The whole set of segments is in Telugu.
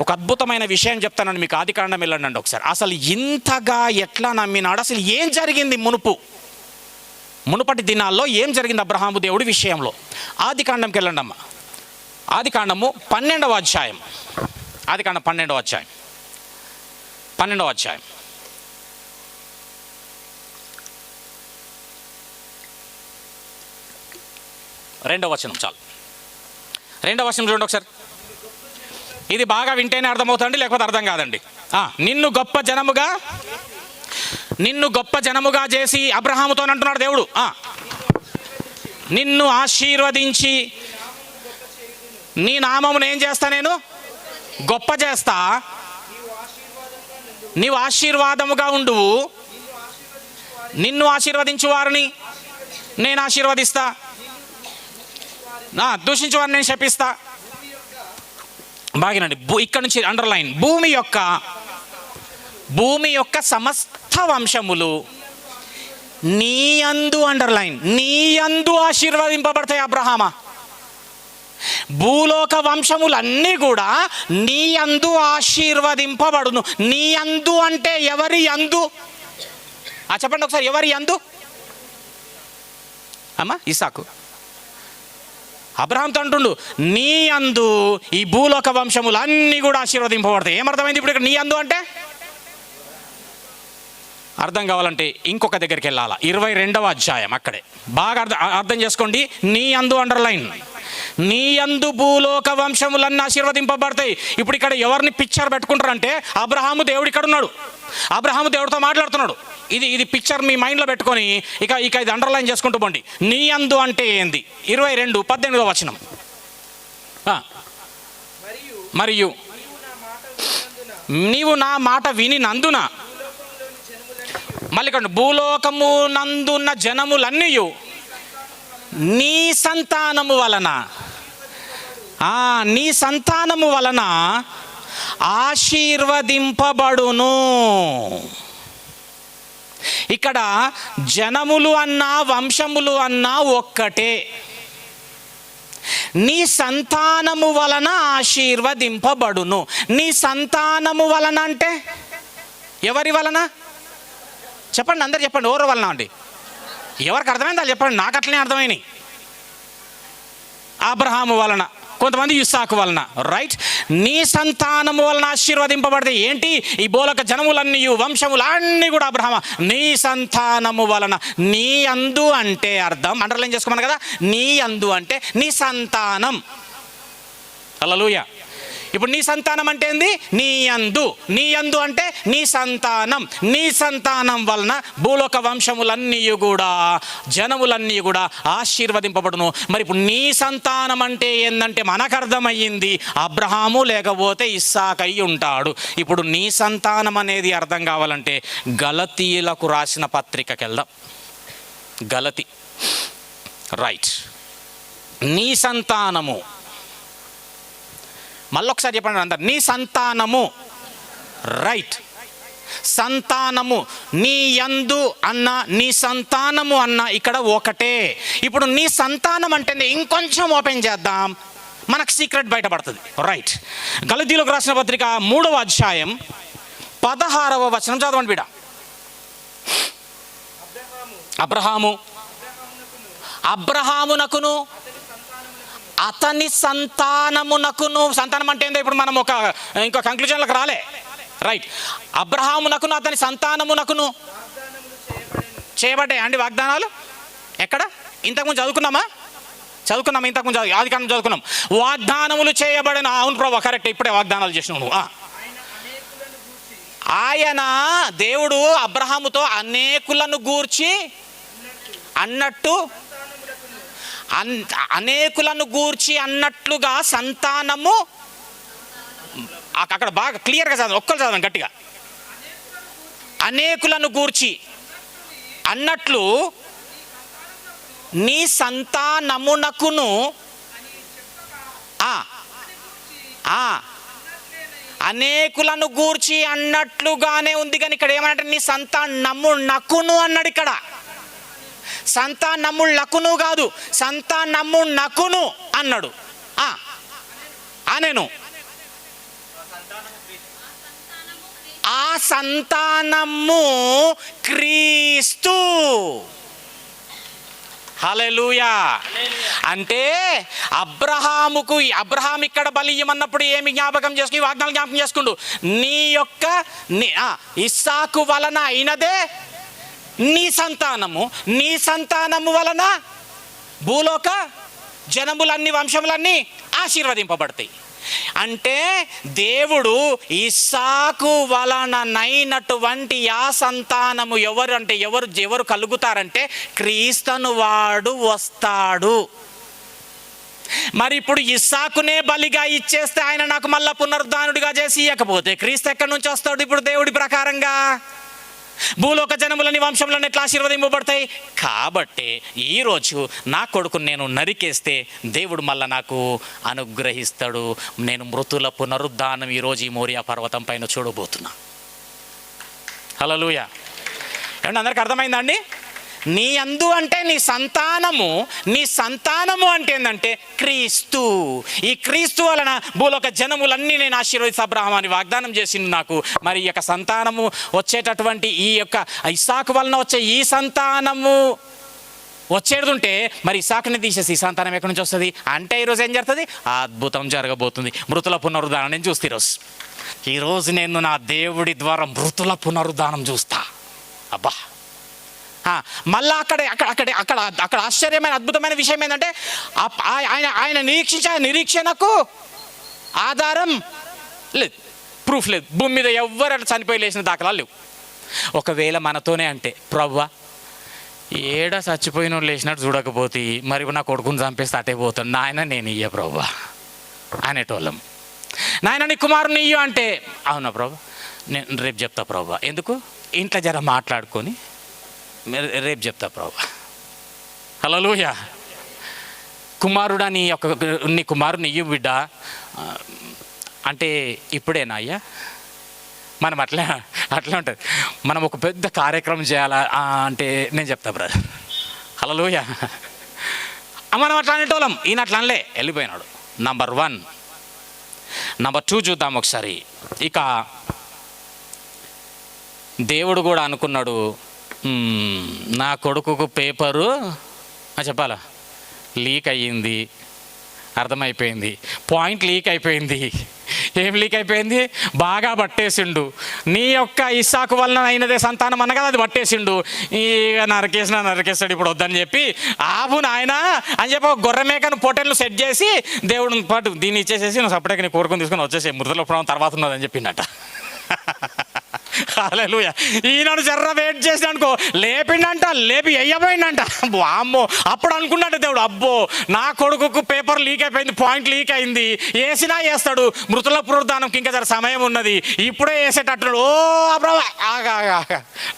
ఒక అద్భుతమైన విషయం చెప్తానండి మీకు. ఆదికాండం వెళ్ళండి ఒకసారి. అసలు ఇంతగా ఎట్లా నమ్మినాడు, అసలు ఏం జరిగింది మునుపటి దినాల్లో ఏం జరిగింది అబ్రహాము దేవుడి విషయంలో? ఆదికాండంకి వెళ్ళండి అమ్మ. ఆదికాండము 12వ అధ్యాయం. ఆదికాండం 12వ అధ్యాయం 12వ అధ్యాయం 2వ వచనం. చాలు, 2వ వచనం చూడండి ఒకసారి. ఇది బాగా వింటేనే అర్థమవుతుంది, లేకపోతే అర్థం కాదండి. నిన్ను గొప్ప జనముగా చేసి అబ్రహాముతో అంటున్నాడు దేవుడు, నిన్ను ఆశీర్వదించి నీ నామమును ఏం చేస్తా, నేను గొప్ప చేస్తా, నీవు ఆశీర్వాదముగా ఉండువు, నిన్ను ఆశీర్వదించు వారిని నేను ఆశీర్వదిస్తా, దూషించు వారిని నేను శపిస్తా. బాగినండి, ఇక్కడ నుంచి అండర్లైన్. భూమి యొక్క సమస్త వంశములు నీ యందు, అండర్లైన్, నీ యందు ఆశీర్వదింపబడతాయి అబ్రహామా. భూలోక వంశములన్నీ కూడా నీ యందు ఆశీర్వదింపబడును. నీ యందు అంటే ఎవరి యందు? చెప్పండి ఒకసారి, ఎవరి యందు? అమ్మా ఇస్సాకు. అబ్రహాంతో అంటుండు, నీ యందు ఈ భూలోక వంశములు అన్నీ కూడా ఆశీర్వదింపబడతాయి. ఏమర్థమైంది ఇప్పుడు ఇక్కడ నీ యందు అంటే? అర్థం కావాలంటే ఇంకొక దగ్గరికి వెళ్ళాలా, 22వ అధ్యాయం. అక్కడే బాగా అర్థం చేసుకోండి. నీ యందు, అండర్లైన్, నీ యందు భూలోక వంశములన్నీ ఆశీర్వదింపబడతాయి. ఇప్పుడు ఇక్కడ ఎవరిని పిక్చర్ పెట్టుకుంటారంటే అబ్రహాము దేవుడు ఇక్కడ ఉన్నాడు, అబ్రహాము దేవుడితో మాట్లాడుతున్నాడు. ఇది పిక్చర్ మీ మైండ్లో పెట్టుకొని ఇక ఇది అండర్లైన్ చేసుకుంటూ పోండి. నీ యందు అంటే ఏంది? 22:18వ వచనం. మరియు నీవు నా మాట వినినందున, మళ్ళీ ఇక్కడ భూలోకము నందున్న జనములన్నీ నీ సంతానము వలన ఆశీర్వదింపబడును. ఇక్కడ జనములు అన్నా వంశములు అన్నా ఒక్కటే. నీ సంతానము వలన ఆశీర్వదింపబడును. నీ సంతానము వలన అంటే ఎవరి వలన? చెప్పండి, అందరు చెప్పండి, ఎవరి వలన అండి? ఎవరికి అర్థమైంది అది చెప్పండి. నాకు అట్లనే అర్థమైనాయి. అబ్రహాము వలన, కొంతమంది ఇస్సాకు వలన, రైట్? నీ సంతానము వలన ఆశీర్వదింపబడితే ఏంటి? ఈ భూలోక జనములన్నీ, వంశములు అన్నీ కూడా అబ్రహామ నీ సంతానము వలన. నీ యందు అంటే అర్థం అండర్లైన్ చేసుకోమని కదా, నీ యందు అంటే నీ సంతానం. హల్లెలూయా. ఇప్పుడు నీ సంతానం అంటే ఏంది? నీ యందు అంటే నీ సంతానం. నీ సంతానం వలన భూలోక వంశములన్నీ కూడా, జనములన్నీ కూడా ఆశీర్వదింపబడును. మరి ఇప్పుడు నీ సంతానం అంటే ఏందంటే మనకు అర్థమయ్యింది అబ్రహాము లేకపోతే ఇస్సాకు అయి ఉంటాడు. ఇప్పుడు నీ సంతానం అనేది అర్థం కావాలంటే గలతీయులకు రాసిన పత్రికకి వెళ్దాం. గలతీ, రైట్. నీ సంతానము, మళ్ళొకసారి చెప్పండి అందరు, నీ సంతానము, రైట్. సంతానము, నీ యందు అన్న నీ సంతానము అన్న ఇక్కడ ఒకటే. ఇప్పుడు నీ సంతానం అంటే ఇంకొంచెం ఓపెన్ చేద్దాం, మనకు సీక్రెట్ బయటపడుతుంది, రైట్. గలతీయులకు రాసిన పత్రిక 3వ అధ్యాయం 16వ వచనం చదవండి బిడ్డ. అబ్రహామునకును అతని సంతానమునకును, సంతానం అంటే ఏందో ఇప్పుడు మనం ఇంకో కంక్లూజన్లకు రాలే, రైట్. అబ్రహామునకును అతని సంతానమునకును చేయబడ్డాయి అండి వాగ్దానాలు. ఎక్కడ? ఇంతకుముందు చదువుకున్నామా? ఇంతకుముందు ఆదికాండం చదువుకున్నాం. వాగ్దానములు చేయబడిన, అవును ప్రభు, కరెక్ట్, ఇప్పుడే వాగ్దానాలు చేసినావు. ఆయన దేవుడు అబ్రహాముతో అనేకులను గూర్చి అన్నట్టు, అనేకులను గూర్చి అన్నట్లుగా సంతానము, అక్కడ బాగా క్లియర్గా చదవండి, ఒక్కరు చదవండి గట్టిగా. అనేకులను గూర్చి అన్నట్లు నీ సంతానమునకును, అనేకులను గూర్చి అన్నట్లుగానే ఉంది. కానీ ఇక్కడ ఏమంటే నీ సంతానమునకును అన్నాడు. ఇక్కడ సంతానములకును కాదు, సంతానమునకును అన్నాడు. నేను ఆ సంతానము క్రీస్తు. హల్లెలూయా. అంటే అబ్రహాం ఇక్కడ బలి ఇవ్వమన్నప్పుడు ఏమి జ్ఞాపకం చేసుకుని వాగ్దానం జ్ఞాపకం చేసుకుండు, నీ యొక్క ఇస్సాకు వలన అయినదే నీ సంతానము వలన భూలోక జనములన్నీ వంశములన్నీ ఆశీర్వదింపబడతాయి. అంటే దేవుడు ఇస్సాకు వలననైనటువంటి ఆ సంతానము ఎవరు కలుగుతారంటే క్రీస్తును వాడు వస్తాడు. మరి ఇప్పుడు ఇస్సాకునే బలిగా ఇచ్చేస్తే ఆయన నాకు మళ్ళా పునరుద్ధానుడిగా చేసి ఇవ్వకపోతే క్రీస్తు ఎక్కడి నుంచి వస్తాడు ఇప్పుడు దేవుడి ప్రకారంగా? భూలోక జనములని వంశంలోని ఎట్లా ఆశీర్వదింపబడతాయి? కాబట్టి ఈరోజు నా కొడుకుని నేను నరికేస్తే దేవుడు మళ్ళా నాకు అనుగ్రహిస్తాడు. నేను మృతుల పునరుద్ధానం ఈరోజు ఈ మోరియా పర్వతం పైన చూడబోతున్నా. హల్లెలూయా. ఏమంటే అందరికి అర్థమైందండి? నీ అందు అంటే నీ సంతానము అంటే ఏంటంటే క్రీస్తు. ఈ క్రీస్తు వలన భూలోక జనములన్నీ నేను ఆశీర్వదిస్తా అబ్రహాము అని వాగ్దానం చేసింది నాకు. మరి ఈ యొక్క సంతానము వచ్చేటటువంటి ఈ యొక్క ఇస్సాకు వలన వచ్చే ఈ సంతానము వచ్చేది ఉంటే మరి ఇస్సాకుని తీసేసి ఈ సంతానం ఎక్కడి నుంచి వస్తుంది అంటే ఈరోజు ఏం జరుగుతుంది? అద్భుతం జరగబోతుంది. మృతుల పునరుద్ధానం నేను చూస్తే ఈరోజు నేను నా దేవుడి ద్వారా మృతుల పునరుద్ధానం చూస్తా. అబ్బా, మళ్ళా అక్కడ ఆశ్చర్యమైన అద్భుతమైన విషయం ఏంటంటే ఆయన నిరీక్షణకు ఆధారం లేదు, ప్రూఫ్ లేదు. భూమి మీద ఎవ్వరు అట్లా చనిపోయి లేచిన దాఖలాలు లేవు. ఒకవేళ మనతోనే అంటే ప్రభువా ఏడా చచ్చిపోయిన లేచినట్టు చూడకపోతే మరి నా కొడుకుని చంపేస్తే అటే పోతాను, నాయన నేను ఇయ్య ప్రభువా అనేటోళ్ళం. నాయన నీ కుమారుని ఇయ్యు అంటే అవునా ప్రభు నేను రేపు చెప్తా ప్రభువా, ఎందుకు ఇంట్లో జర మాట్లాడుకొని రేపు చెప్తా ప్రభు. హల్లెలూయా. కుమారుడా నీ కుమారుని ఇయ్యు బిడ్డ అంటే ఇప్పుడేనా అయ్యా? మనం అట్లా ఉంటుంది. మనం ఒక పెద్ద కార్యక్రమం చేయాలా అంటే నేను చెప్తా బ్రదర్. హల్లెలూయా. మనం అట్లా అనేటోళ్ళం, ఈయన అట్లా అనలే, వెళ్ళిపోయినాడు. నంబర్ 1. నంబర్ 2 చూద్దాం ఒకసారి. ఇక దేవుడు కూడా అనుకున్నాడు, నా కొడుకుకు పేపరు చెప్పాలా లీక్ అయ్యింది, అర్థమైపోయింది, పాయింట్ లీక్ అయిపోయింది. ఏం లీక్ అయిపోయింది? బాగా పట్టేసిండు. నీ యొక్క ఇస్సాకు వలన అయినదే సంతానం అన్న కదా, అది పట్టేసిండు. ఇక నరికేస్తాడు ఇప్పుడు వద్దని చెప్పి ఆపు నాయన అని చెప్పి ఒక గొర్రె మేకను పొటెన్లు సెట్ చేసి దేవుడిని పాటు దీన్ని ఇచ్చేసేసి నువ్వు సపరేట్గా నీ కోరుకొని తీసుకొని వచ్చేసి మృతుల పురాణం తర్వాత ఉన్నదని చెప్పిండట. హల్లెలూయా. ఈనాడు జర్ర వెయిట్ చేసి అనుకో లేపిండంట, లేపి అయ్యపోయిందంట. అమ్మో, అప్పుడు అనుకున్నాడు దేవుడు, అబ్బో నా కొడుకుకు పేపర్ లీక్ అయిపోయింది, పాయింట్ లీక్ అయింది, వేసినా వేస్తాడు, మృతుల పునరుద్ధానంకి ఇంకా జర సమయం ఉన్నది, ఇప్పుడే వేసేటట్టున్నాడు. ఓ అబ్రా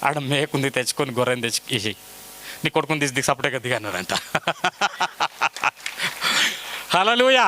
ఆడ మేకుంది తెచ్చుకొని గొర్రెని తెచ్చి నీ కొడుకుని తీసి సపరేట్గా దిగన్నారంట. హల్లెలూయా.